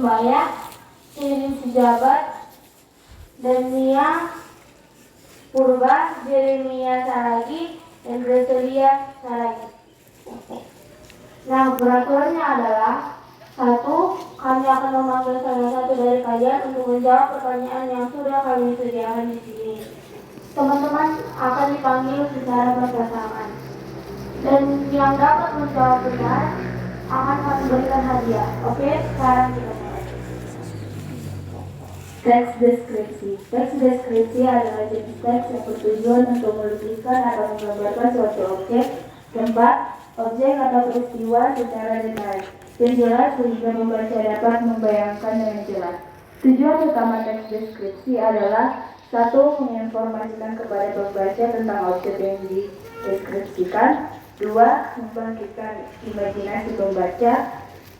Sumbaya, Irin Sejabat, Dania Purba, Jeremia Saragi, dan Greselia Saragi. Nah, peraturannya adalah: 1. Kami akan memanggil salah satu dari kalian untuk menjawab pertanyaan yang sudah kami sediakan di sini. Teman-teman akan dipanggil secara berpasangan, dan yang dapat menjawab benar akan kami berikan hadiah. Oke, sekarang kita mulai. Teks deskripsi. Teks deskripsi adalah jenis teks yang bertujuan untuk melukiskan atau menggambarkan suatu objek, tempat, objek atau peristiwa secara detail dan jelas sehingga membaca dapat membayangkan dengan jelas. Tujuan utama teks deskripsi adalah: 1. Menginformasikan kepada pembaca tentang objek yang dideskripsikan. 2. Membangkitkan imajinasi pembaca.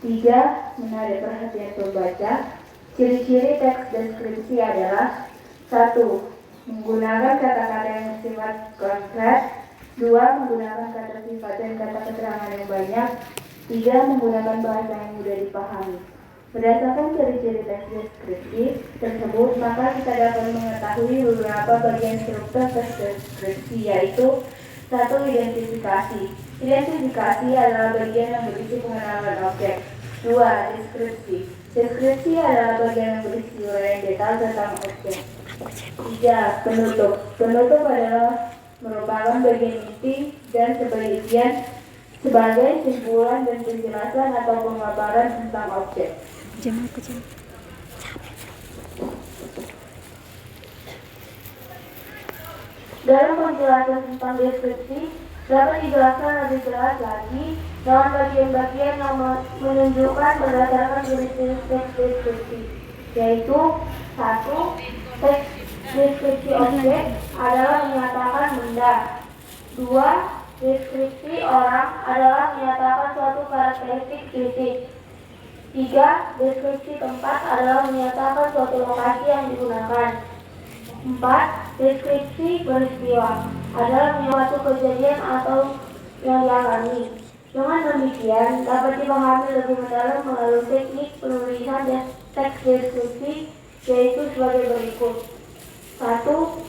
3. Menarik perhatian pembaca. Ciri-ciri teks deskripsi adalah: 1. Menggunakan kata-kata yang bersifat konkret. 2. Menggunakan kata sifat dan kata keterangan yang banyak. 3. Menggunakan bahasa yang mudah dipahami. Berdasarkan ciri-ciri teks deskripsi tersebut, maka kita dapat mengetahui beberapa bagian struktur teks deskripsi, yaitu: 1. Identifikasi. Identifikasi adalah bagian yang berisi pengenalan objek. 2. Deskripsi. Deskripsi adalah bagian yang berisi uraian detail tentang objek. 3. Penutup. Penutup adalah merupakan bagian inti dan sebagian sebagai kesimpulan dan penjelasan atau pemaparan tentang objek. Dalam penjelasan tentang deskripsi dapat dijelaskan lebih jelas lagi dengan bagian-bagian yang menunjukkan berdasarkan ciri-ciri teks deskripsi, yaitu: 1. Teks deskripsi objek adalah menyatakan benda. 2. Deskripsi orang adalah menyatakan suatu karakteristik fisik. 3. Deskripsi tempat adalah menyatakan suatu lokasi yang digunakan. 4. Deskripsi peristiwa adalah suatu kejadian atau yang dialami. Dengan demikian, dapat dipahami lebih mendalam melalui teknik penulisan teks deskripsi, yaitu sebagai berikut. 1.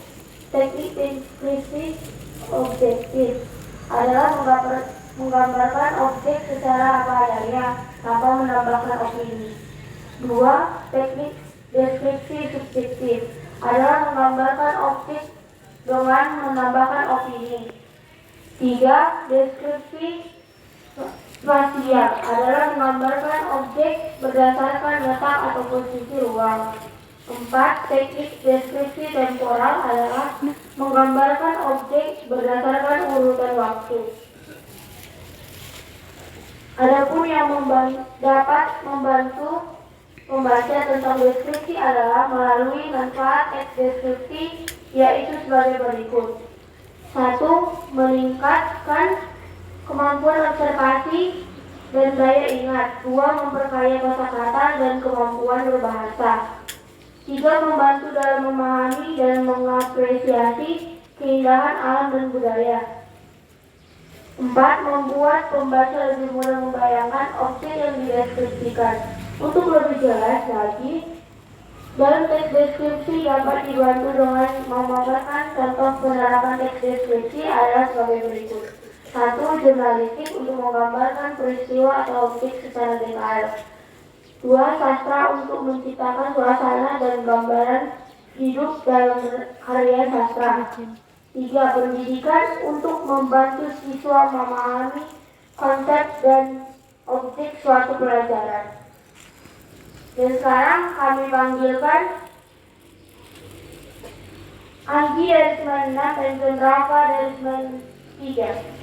Teknik deskripsi objektif adalah menggambarkan objek secara apa adanya tanpa menambahkan opini. 2. Teknik deskripsi subjektif adalah menggambarkan objek dengan menambahkan opini. 3. Deskripsi spasial adalah menggambarkan objek berdasarkan letak atau posisi ruang. 4. Teknik deskripsi temporal adalah menggambarkan objek berdasarkan urutan waktu. Adapun yang dapat membantu membaca tentang deskripsi adalah melalui manfaat teks deskripsi, yaitu sebagai berikut. 1. Meningkatkan kemampuan observasi dan daya ingat. 2. Memperkaya kosakata dan kemampuan berbahasa. 3. Membantu dalam memahami dan mengapresiasi keindahan alam dan budaya. 4. Membuat pembaca lebih mudah membayangkan objek yang dideskripsikan. Untuk lebih jelas lagi, dalam teks deskripsi dapat dibantu dengan memaparkan contoh penerapan teks deskripsi adalah sebagai berikut. 1. Jurnalistik untuk menggambarkan peristiwa atau objek secara detail. 2. Sastra untuk menciptakan suasana dan gambaran hidup dalam karya sastra. 3. Pendidikan untuk membantu siswa memahami konsep dan objek suatu pelajaran. Dan sekarang kami panggilkan Anggi dari 96 dan John Rafa dari 93.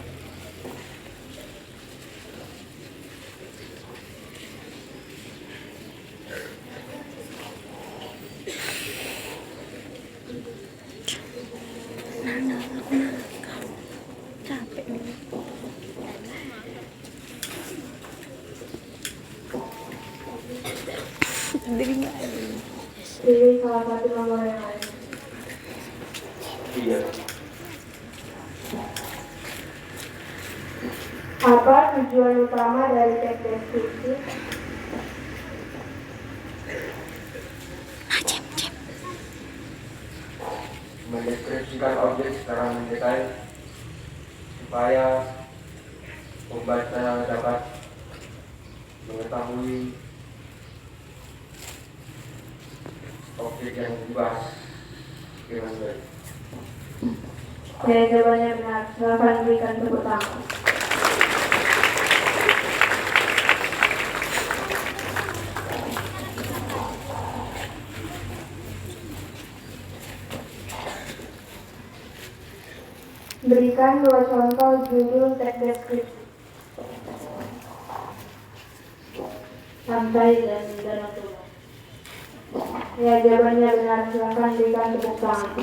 Pilih salah satu nomor yang lain. Iya. Apa tujuan utama dari teks deskripsi? memfungsikan objek secara mendetail supaya pembaca dapat mengetahui objek yang dibahas dengan baik. Jawabannya benar. Silakan berikan tepuk tangan. Berikan 2 contoh judul teks deskripsi. Santai dan otonom. Ya, jawabannya benar. Silakan berikan tepuk tangan.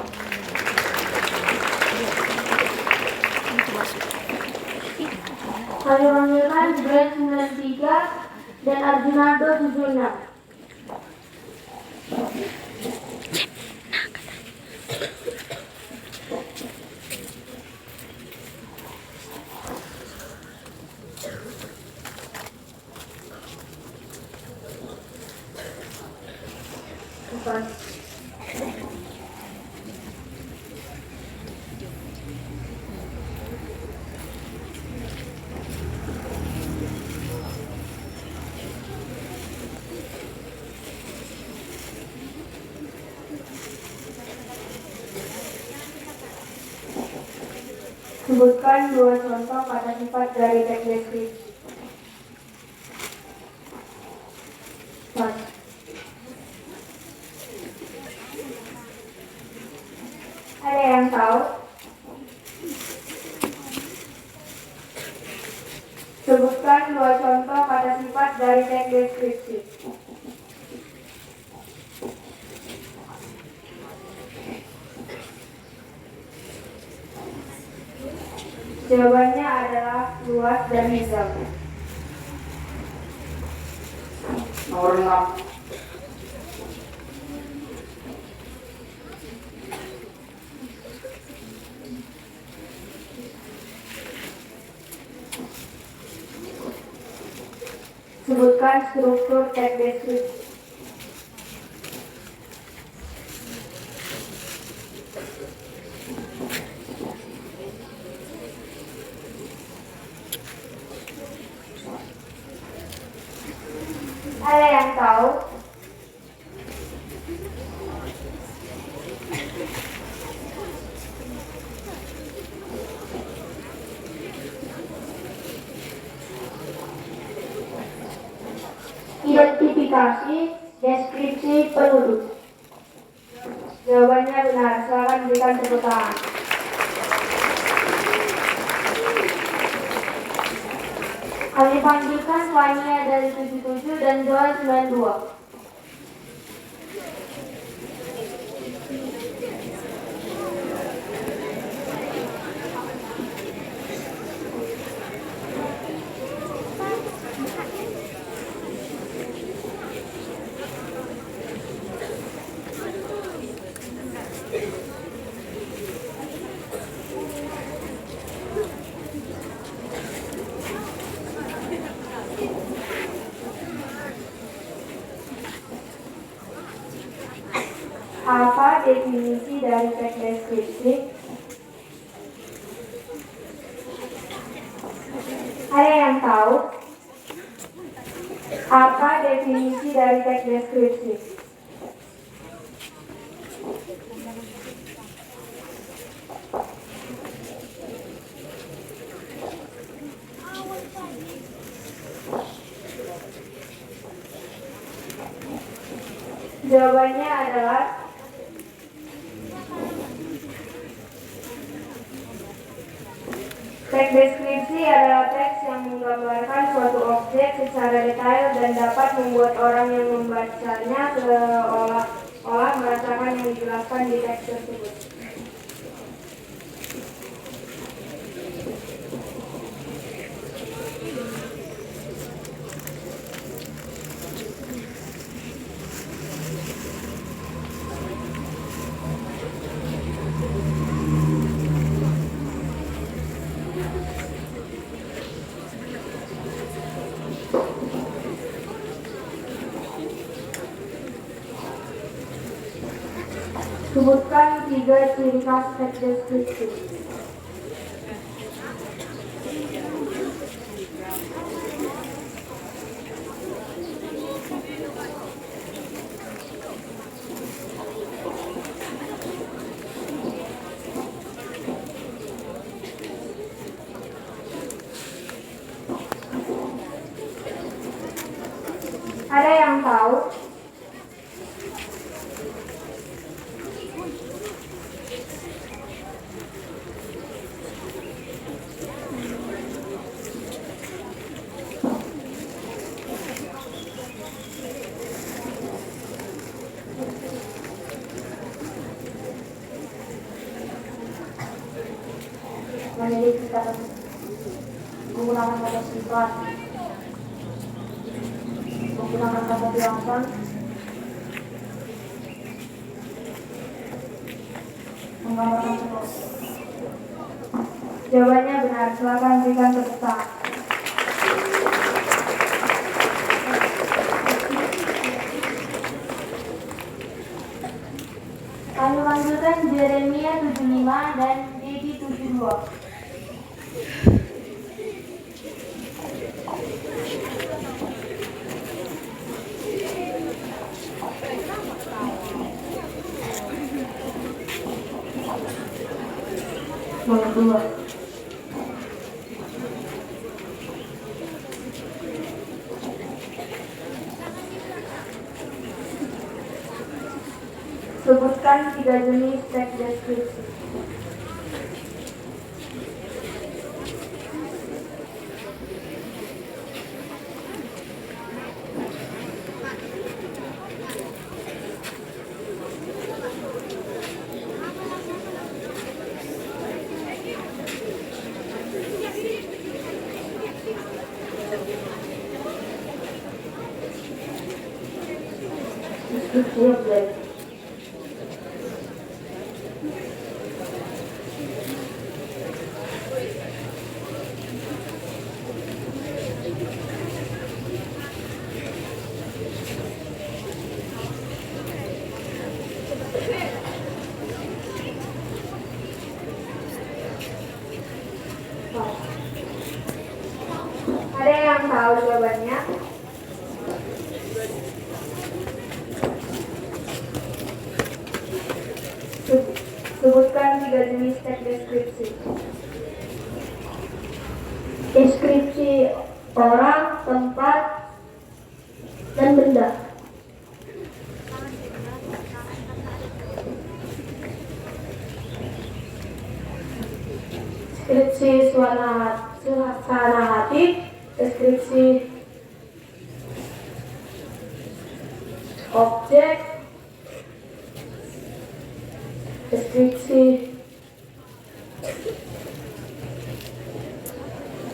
Kami panggilkan Brand 93 dan Arjunado 76. Sebutkan 2 contoh kata sifat dari teks deskripsi. Ada yang tahu? Sebutkan 2 contoh kata sifat dari teks deskripsi. Jawabannya adalah luas dan hijau. Nomor 6. Sebutkan struktur teks deskripsi. Ada yang tahu? Identifikasi deskripsi penduduk. Jawabannya benar. Silakan berikan tepuk tangan. Kami panggilkan Fania dari 77 dan Joel 92. Apa definisi dari teks deskripsi? Ada yang tahu? Apa definisi dari teks deskripsi? Jawabannya adalah teks deskripsi adalah teks yang menggambarkan suatu objek secara detail dan dapat membuat orang yang membacanya seolah-olah merasakan yang dijelaskan di teks tersebut. Sebutkan 3 ciri khas teks deskripsi. Ada yang tahu? Memiliki kata menggunakan kata sifat, menggunakan kata bilangan, menggambarkan terus. Jawabannya benar, silakan berikan tepuk tangan. Kami manggilkan Jeremia 75 dan Dedi 72. Nomor 2. Sebutkan 3 jenis teks deskripsi. Deskripsi objek. Ada yang tahu jawabannya? Sebutkan 3 jenis teks deskripsi. Deskripsi orang, tempat, dan benda. Deskripsi suasana hati, deskripsi objek, deskripsi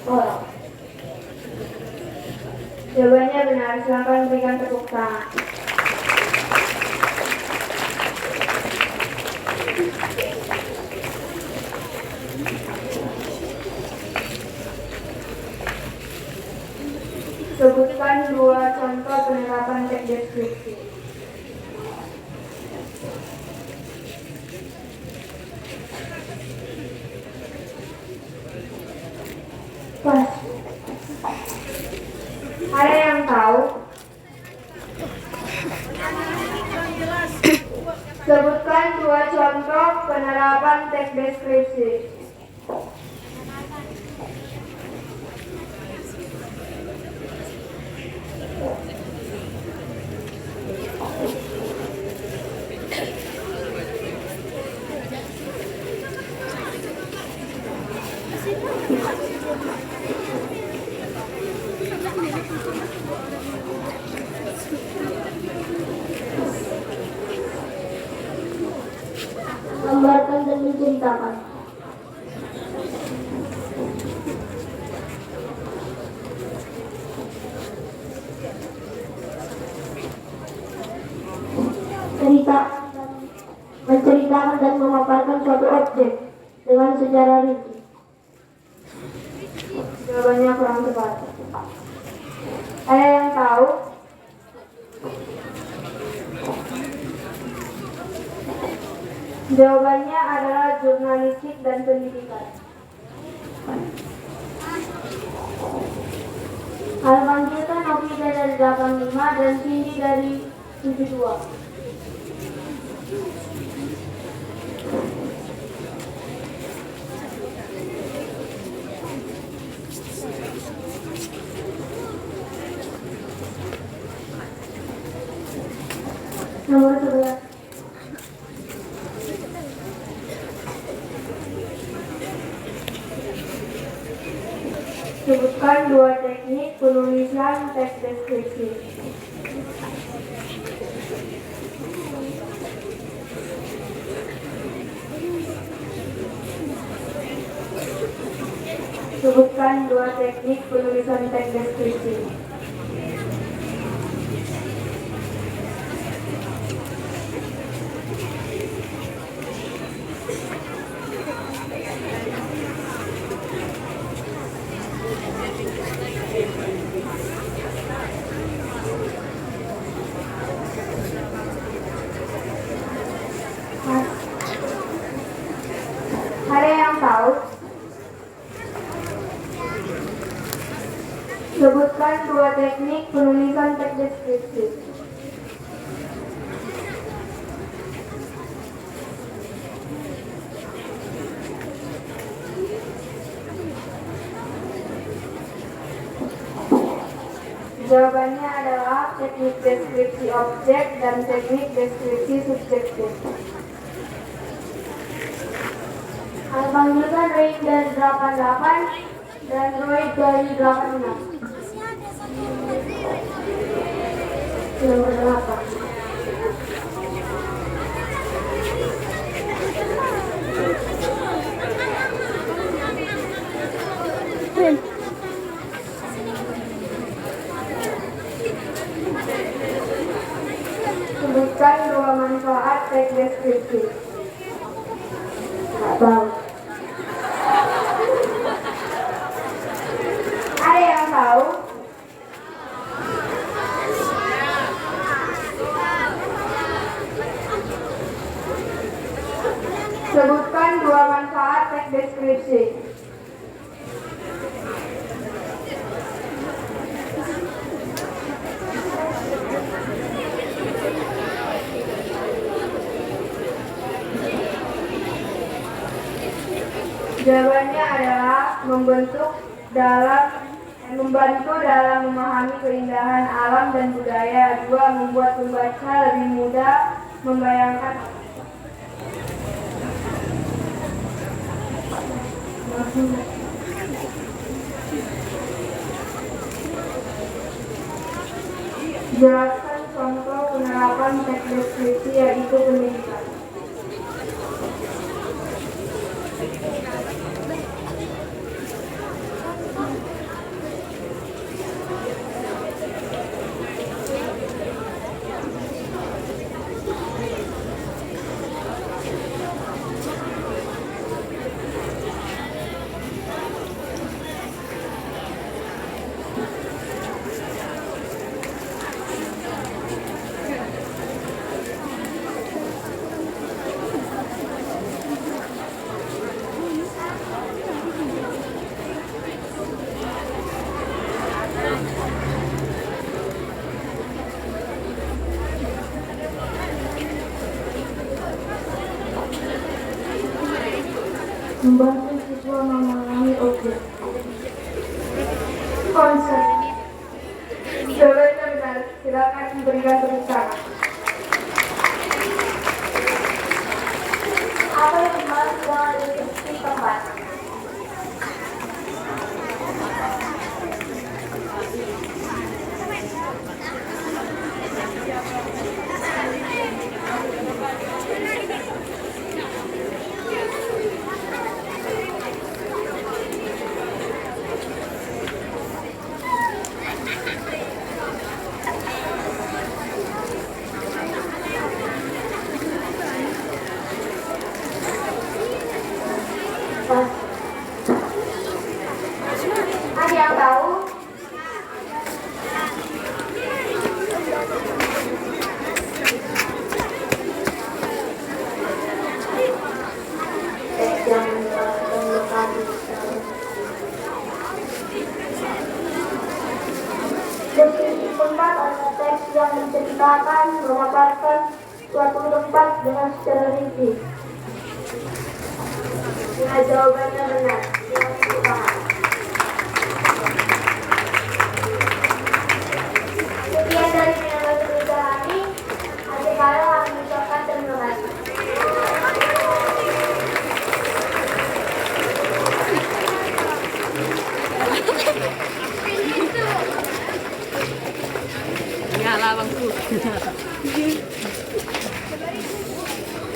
orang. Jawabannya benar, silakan berikan tepuk tangan. Sebutkan 2 contoh penerapan teks deskripsi. Pas. Ada yang tahu? Sebutkan 2 contoh penerapan teks deskripsi. Gambarkan dan menceritakan. Menceritakan dan memaparkan suatu objek dengan secara rinci. Jawabannya kurang tepat. Ada yang tahu? Jawabannya adalah jurnalistik dan pendidikan. Almanggilkan Novita dari 85 dan Cindy dari 72. Nomor 11. Sebutkan dua teknik penulisan teks deskripsi. Sebutkan dua teknik penulisan teks deskripsi. Ada yang tahu? Sebutkan dua teknik penulisan teks deskripsi. Jawabannya adalah teknik deskripsi objek dan teknik deskripsi subjektif. Almanggilkan Ray dari 88 dan Roy dari 86. Nomor 8. Sebutkan dua manfaat teks deskripsi. Nggak tahu. Ada yang tahu? Sebutkan dua manfaat teks deskripsi. Jawabannya adalah membantu dalam memahami keindahan alam dan budaya. Dua, membuat pembaca lebih mudah membayangkan jelaskan contoh penerapan teks deskripsi yaitu pendidikan. Membantu siswa memahami objek. Konsep. Jawabannya benar. Silakan diberikan tepuk tangan. Apa yang dimaksud dengan deskripsi tempat? yang menceritakan, memaparkan suatu tempat dengan secara rinci. Nah, jawabannya benar.